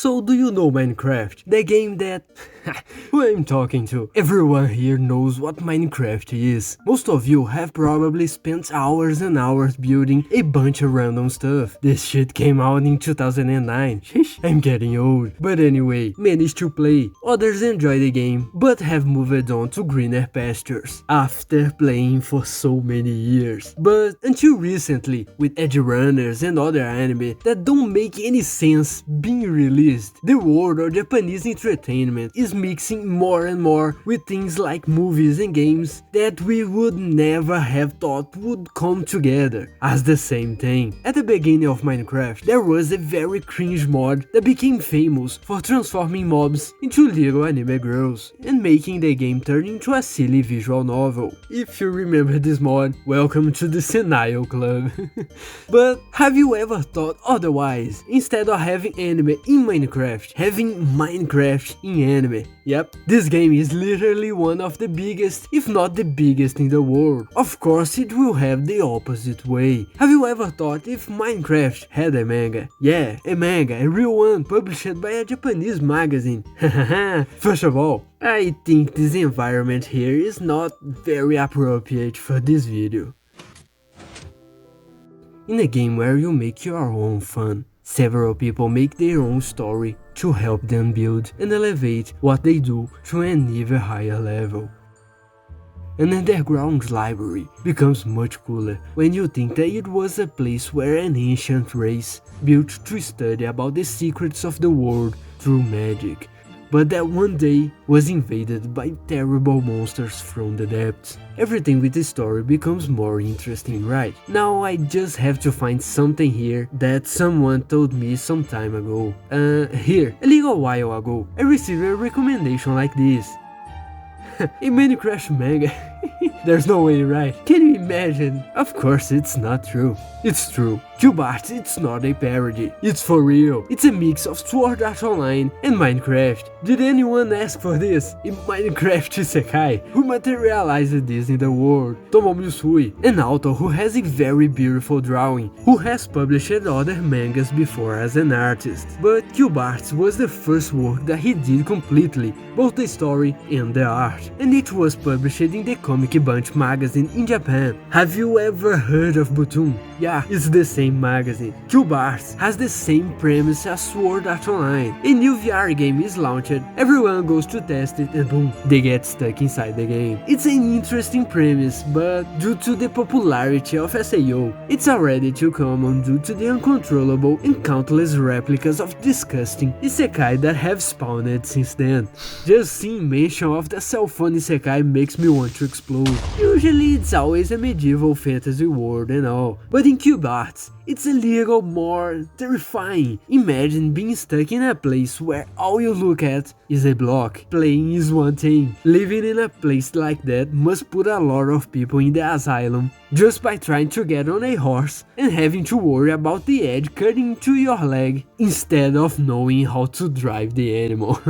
So do you know Minecraft? The game that... who I'm talking to? Everyone here knows what Minecraft is. Most of you have probably spent hours and hours building a bunch of random stuff. This shit came out in 2009. Sheesh, I'm getting old. But anyway, managed to play. Others enjoy the game, but have moved on to greener pastures after playing for so many years. But until recently, with edge runners and other anime that don't make any sense being released, the world of Japanese entertainment is mixing more and more with things like movies and games that we would never have thought would come together as the same thing. At the beginning of Minecraft, there was a very cringe mod that became famous for transforming mobs into little anime girls and making the game turn into a silly visual novel. If you remember this mod, welcome to the Senile Club. But have you ever thought otherwise? Instead of having anime in Minecraft, having Minecraft in anime. Yep, this game is literally one of the biggest, if not the biggest in the world. Of course it will have the opposite way. Have you ever thought if Minecraft had a manga? Yeah, a manga, a real one, published by a Japanese magazine. First of all, I think this environment here is not very appropriate for this video. In a game where you make your own fun, several people make their own story to help them build and elevate what they do to an even higher level. An underground library becomes much cooler when you think that it was a place where an ancient race built to study about the secrets of the world through magic, but that one day was invaded by terrible monsters from the depths. Everything with the story becomes more interesting, right? Now I just have to find something here that someone told me some time ago. Here, a little while ago, I received a recommendation like this. A Minecraft manga. There's no way, right? Can you imagine? Of course it's not true. It's true. Q-Bart, it's not a parody. It's for real. It's a mix of Sword Art Online and Minecraft. Did anyone ask for this? A Minecraft isekai? Who materialized this in the world? Tomomi Usui, an author who has a very beautiful drawing, who has published other mangas before as an artist. But Q-Bart was the first work that he did completely, both the story and the art. And it was published in the Comic Bunch magazine in Japan. Have you ever heard of Butun? Yeah, it's the same magazine. Q-Bart has the same premise as Sword Art Online. A new VR game is launched, everyone goes to test it and boom, they get stuck inside the game. It's an interesting premise, but due to the popularity of SAO, it's already too common due to the uncontrollable and countless replicas of disgusting isekai that have spawned since then. Just seeing mention of the cell phone isekai makes me want to explode. Usually it's always a medieval fantasy world and all, but in Q-Bart, it's a little more terrifying. Imagine being stuck in a place where all you look at is a block. Playing is one thing. Living in a place like that must put a lot of people in the asylum just by trying to get on a horse and having to worry about the edge cutting into your leg instead of knowing how to drive the animal.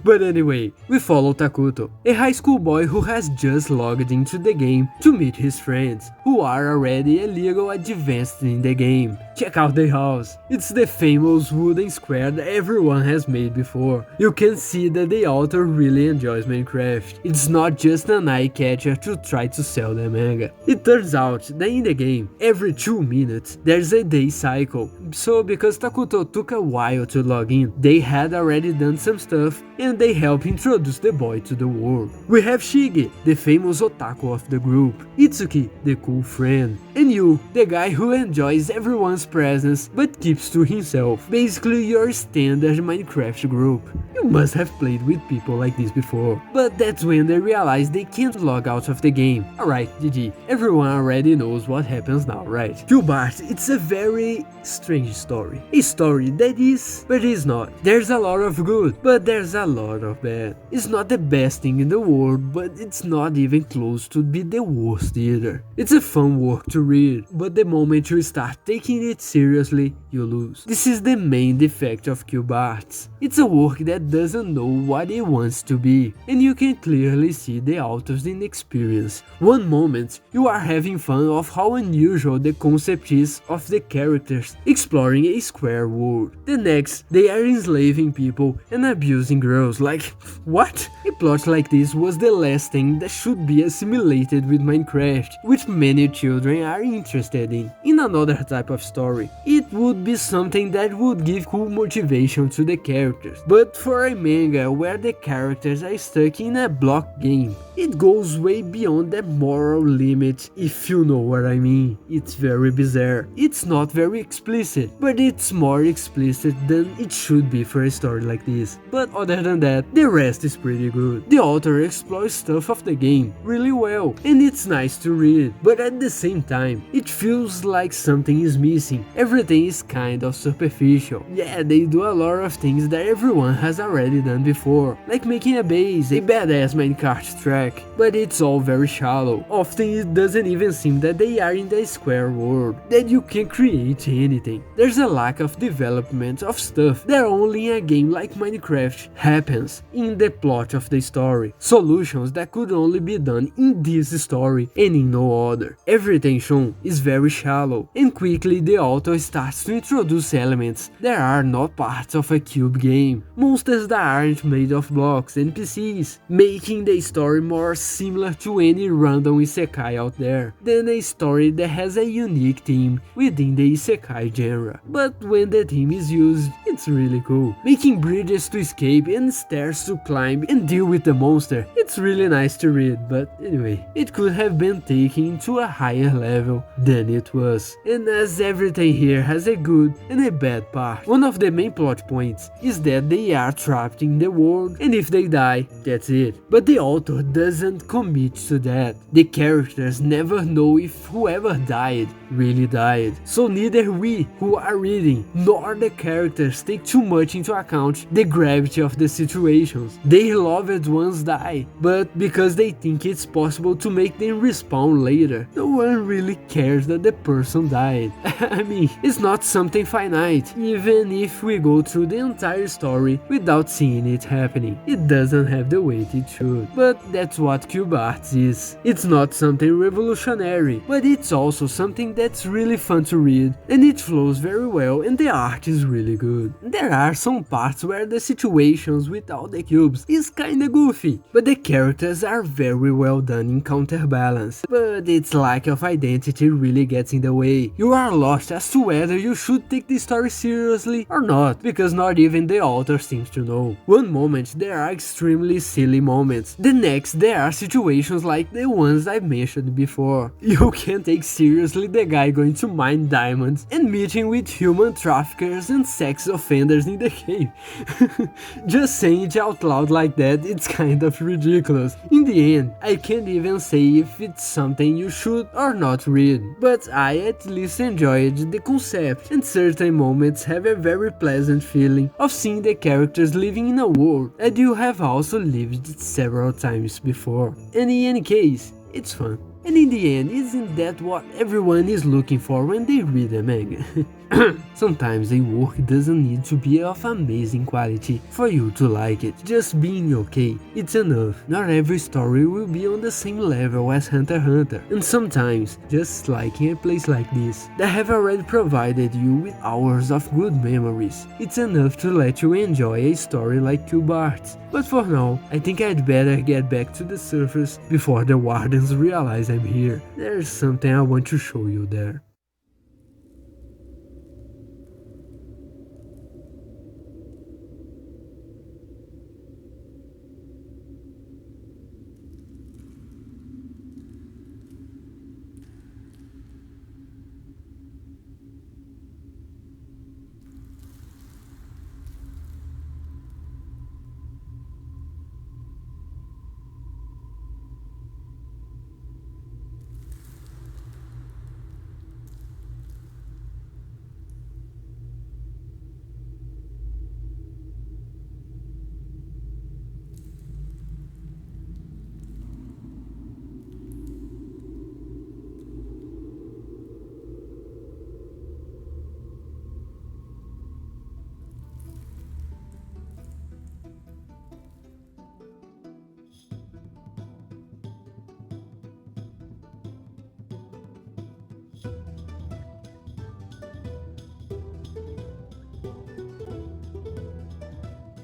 But anyway, we follow Takuto, a high school boy who has just logged into the game to meet his friends, who are already a little advanced in the game. Check out the house. It's the famous wooden square that everyone has made before. You can see that the author really enjoys Minecraft. It's not just an eye-catcher to try to sell the manga. It turns out that in the game, every 2 minutes, there's a day cycle. So because Takuto took a while to log in, they had already done some stuff and they help introduce the boy to the world. We have Shige, the famous otaku of the group, Itsuki, the cool friend, and Yu, the guy who enjoys everyone's presence but keeps to himself. Basically your standard Minecraft group. You must have played with people like this before. But that's when they realize they can't log out of the game. Alright, GG. Everyone already knows what happens now, right? Q-Bart, it's a very strange story. A story that is, but is not. There's a lot of good, but there's a lot of bad. It's not the best thing in the world, but it's not even close to be the worst either. It's a fun work to read, but the moment you start taking it seriously, you lose. This is the main defect of cube arts. It's a work that doesn't know what it wants to be, and you can clearly see the author's inexperience. One moment, you are having fun of how unusual the concept is of the characters exploring a square world. The next, they are enslaving people and abusing girls. Like, what? A plot like this was the last thing that should be assimilated with Minecraft, which many children are interested in. In another type of story, it would be something that would give cool motivation to the characters. But for a manga where the characters are stuck in a block game, it goes way beyond the moral limit, if you know what I mean. It's very bizarre. It's not very explicit, but it's more explicit than it should be for a story like this. But other than that, the rest is pretty good. The author explores stuff of the game really well, and it's nice to read, but at the same time, it feels like something is missing. Everything is kind of superficial. Yeah, they do a lot of things that everyone has already done before, like making a base, a badass minecart track, but it's all very shallow. Often it doesn't even seem that they are in the square world, that you can create anything. There's a lack of development of stuff that only in a game like Minecraft happens in the plot of the story. Solutions that could only be done in this story and in no other. Everything shown is very shallow, and quickly the author starts to introduce elements that are not parts of a cube game. Monsters that aren't made of blocks, NPCs, making the story more similar to any random isekai out there than a story that has a unique theme within the isekai genre. But when the theme is used, it's really cool. Making bridges to escape and stairs to climb and deal with the monster, it's really nice to read, but anyway, it could have been taken to a higher level than it was. And as everything here has a good and a bad part, one of the main plot points is that they are trapped in the world, and if they die, that's it. But the author doesn't commit to that. The characters never know if whoever died really died, so neither we who are reading nor the characters take too much into account the gravity of the situations. Their loved ones die, but because they think it's possible to make them respawn later, no one really cares that the person died. I mean, it's not something finite, even if we go through the entire story without seeing it happening. It doesn't have the weight it should. But that's what cube art is. It's not something revolutionary, but it's also something that's really fun to read, and it flows very well, and the art is really good. There are some parts where the situations without the cubes is kinda goofy, but the characters are very well done in counterbalance. But its lack of identity really gets in the way. You are lost as to whether you should take the story seriously or not, because not even the author seems to know. One moment there are extremely silly moments, the next there are situations like the ones I mentioned before. You can't take seriously the guy going to mine diamonds and meeting with human traffickers and sex offenders in the cave. Just saying it out loud like that, it's kind of ridiculous. In the end, I can't even say if it's something you should or not read, but I at least enjoyed the concept, and certain moments have a very pleasant feeling of seeing the characters living in a world that you have also lived several times before. And in any case, it's fun. And in the end, isn't that what everyone is looking for when they read a manga? Sometimes a work doesn't need to be of amazing quality for you to like it. Just being okay, it's enough. Not every story will be on the same level as Hunter x Hunter, and sometimes just liking a place like this that have already provided you with hours of good memories, it's enough to let you enjoy a story like Cube Art. But for now, I think I'd better get back to the surface before the wardens realize I'm here. There's something I want to show you there.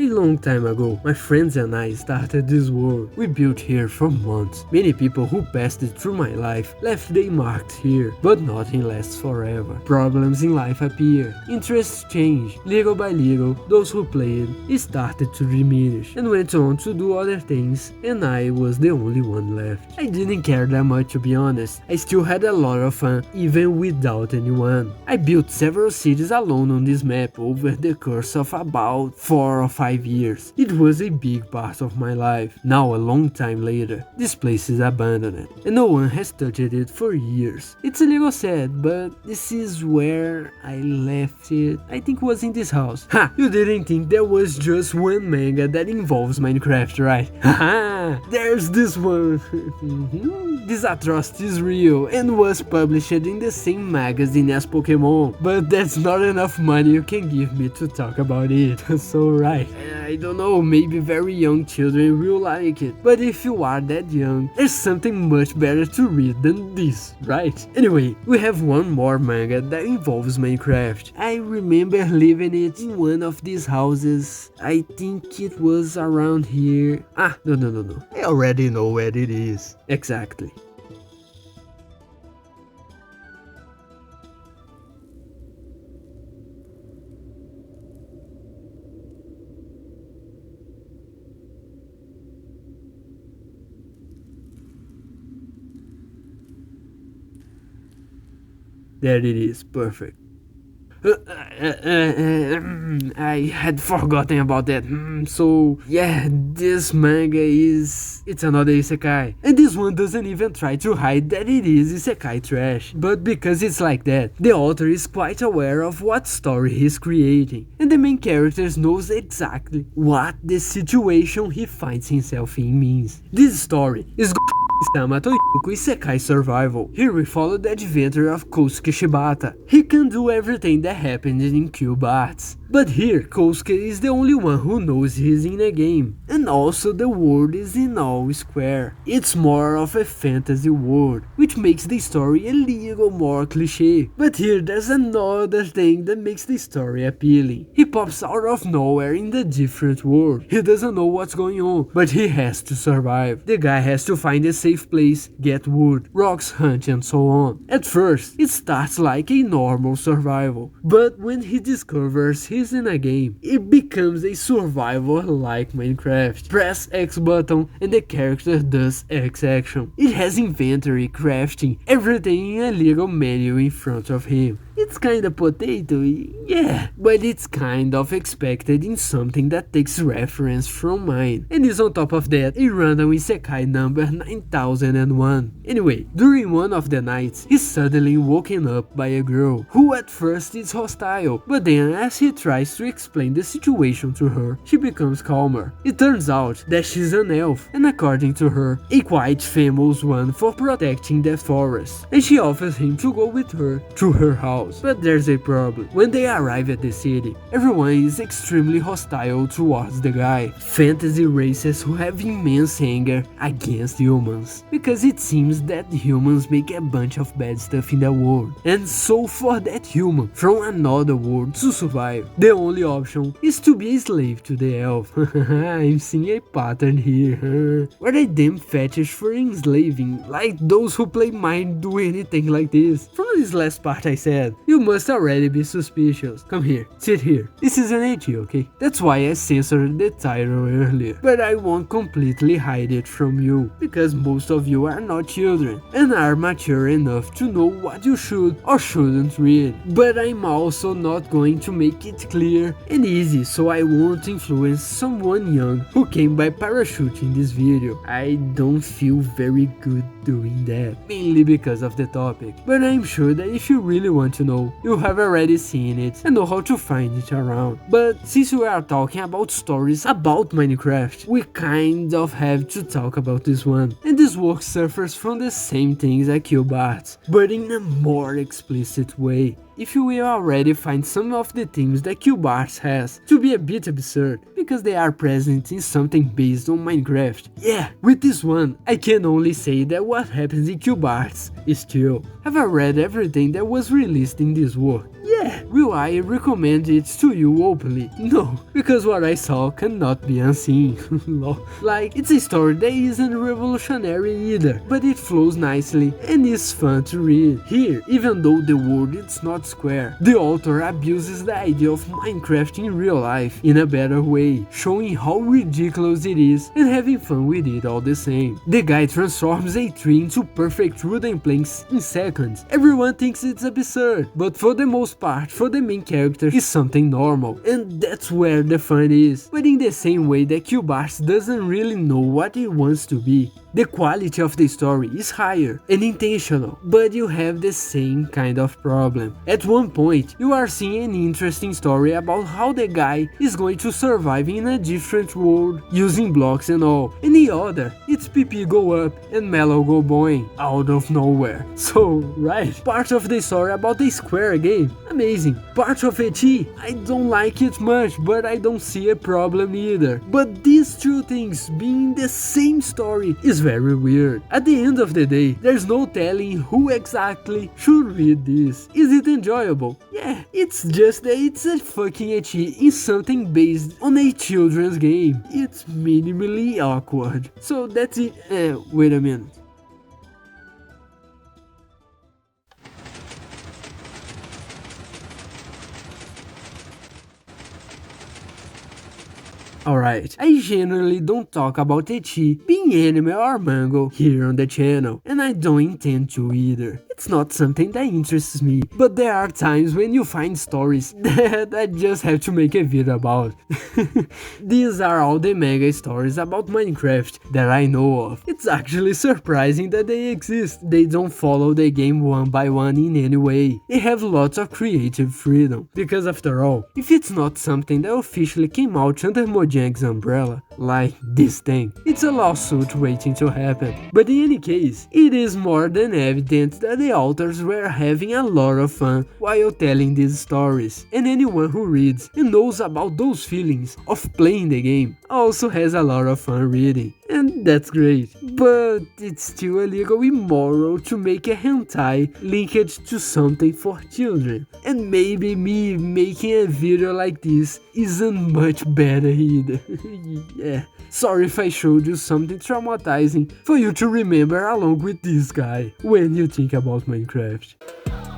A long time ago, my friends and I started this world. We built here for months. Many people who passed it through my life left their marks here, but nothing lasts forever. Problems in life appear, interests change. Little by little, those who played started to diminish and went on to do other things, and I was the only one left. I didn't care that much, to be honest. I still had a lot of fun, even without anyone. I built several cities alone on this map over the course of about 4 or 5 years. It was a big part of my life. Now, a long time later, this place is abandoned, and no one has touched it for years. It's a little sad, but this is where I left it. I think it was in this house. Ha! You didn't think there was just one manga that involves Minecraft, right? Haha! There's this one. This atrocity is real and was published in the same magazine as Pokemon, but that's not enough money you can give me to talk about it. So right, I don't know, maybe very young children will like it, but if you are that young, there's something much better to read than this, right? Anyway, we have one more manga that involves Minecraft. I remember leaving it in one of these houses. I think it was around here. No. I already know where it is. Exactly. There it is, perfect. I had forgotten about that. So yeah, this manga it's another isekai, and this one doesn't even try to hide that it is isekai trash. But because it's like that, the author is quite aware of what story he's creating, and the main character knows exactly what the situation he finds himself in means. This story is Yamato Yuko Isekai Survival. Here we follow the adventure of Kosuke Shibata. He can do everything that happened in Cube Arts. But here, Kosuke is the only one who knows he's in a game. And also the world is in all square. It's more of a fantasy world, which makes the story a little more cliché. But here there's another thing that makes the story appealing. He pops out of nowhere in the different world. He doesn't know what's going on, but he has to survive. The guy has to find a safe place, get wood, rocks, hunt, and so on. At first, it starts like a normal survival, but when he discovers he's in a game, it becomes a survival like Minecraft. Press X button and the character does X action. It has inventory, crafting, everything in a little menu in front of him. It's kinda potato-y, yeah, but it's kind of expected in something that takes reference from mine, and is on top of that a random isekai number 9001. Anyway, during one of the nights, he's suddenly woken up by a girl, who at first is hostile, but then as he tries to explain the situation to her, she becomes calmer. It turns out that she's an elf, and according to her, a quite famous one for protecting the forest, and she offers him to go with her to her house. But there's a problem. When they arrive at the city, everyone is extremely hostile towards the guy. Fantasy races who have immense anger against humans, because it seems that humans make a bunch of bad stuff in the world. And so for that human from another world to survive, the only option is to be a slave to the elf. I'm seeing a pattern here. What a damn fetish for enslaving, like those who play mine do anything like this. From this last part I said, you must already be suspicious. Come here, sit here. This is an AG, okay? That's why I censored the title earlier. But I won't completely hide it from you, because most of you are not children, and are mature enough to know what you should or shouldn't read. But I'm also not going to make it clear and easy, so I won't influence someone young who came by parachute in this video. I don't feel very good doing that, mainly because of the topic. But I'm sure that if you really want to know, you have already seen it and know how to find it around. But since we are talking about stories about Minecraft, we kind of have to talk about this one. And this work suffers from the same things as Cube Arts, but in a more explicit way. If you will already find some of the themes that Cube Arts has to be a bit absurd, because they are present in something based on Minecraft. Yeah, with this one, I can only say that what happens in Cube Arts is chill. Have I read everything that was released in this work? Yeah. Will I recommend it to you openly? No, because what I saw cannot be unseen. Like, it's a story that isn't revolutionary either, but it flows nicely and is fun to read. Here, even though the world is not square, the author abuses the idea of Minecraft in real life in a better way, showing how ridiculous it is and having fun with it all the same. The guy transforms a tree into perfect wooden planks in seconds. Everyone thinks it's absurd, but for the most part, for the main character, it's something normal, and that's where the fun is. But in the same way that Cubars doesn't really know what it wants to be, the quality of the story is higher and intentional, but you have the same kind of problem. At one point, you are seeing an interesting story about how the guy is going to survive in a different world using blocks and all, and the other, it's PP go up and Mellow go boing out of nowhere. So, right, part of the story about the Square game, amazing. Part of it, I don't like it much, but I don't see a problem either. But these two things being the same story is very weird. At the end of the day, there's no telling who exactly should read this. Is it enjoyable? Yeah, it's just that it's a fucking ecchi in something based on a children's game. It's minimally awkward. So that's it. Wait a minute. Alright, I generally don't talk about ecchi being anime or manga here on the channel, and I don't intend to either. It's not something that interests me, but there are times when you find stories that I just have to make a video about. These are all the manga stories about Minecraft that I know of. It's actually surprising that they exist. They don't follow the game one by one in any way. They have lots of creative freedom, because after all, if it's not something that officially came out under Mojang's umbrella, like this thing, it's a lawsuit waiting to happen. But in any case, it is more than evident that the authors were having a lot of fun while telling these stories, and anyone who reads and knows about those feelings of playing the game also has a lot of fun reading, and that's great. But it's still illegal immoral to make a hentai linked to something for children, and maybe me making a video like this isn't much better either. Yeah, sorry if I showed you something traumatizing for you to remember along with this guy when you think about Minecraft.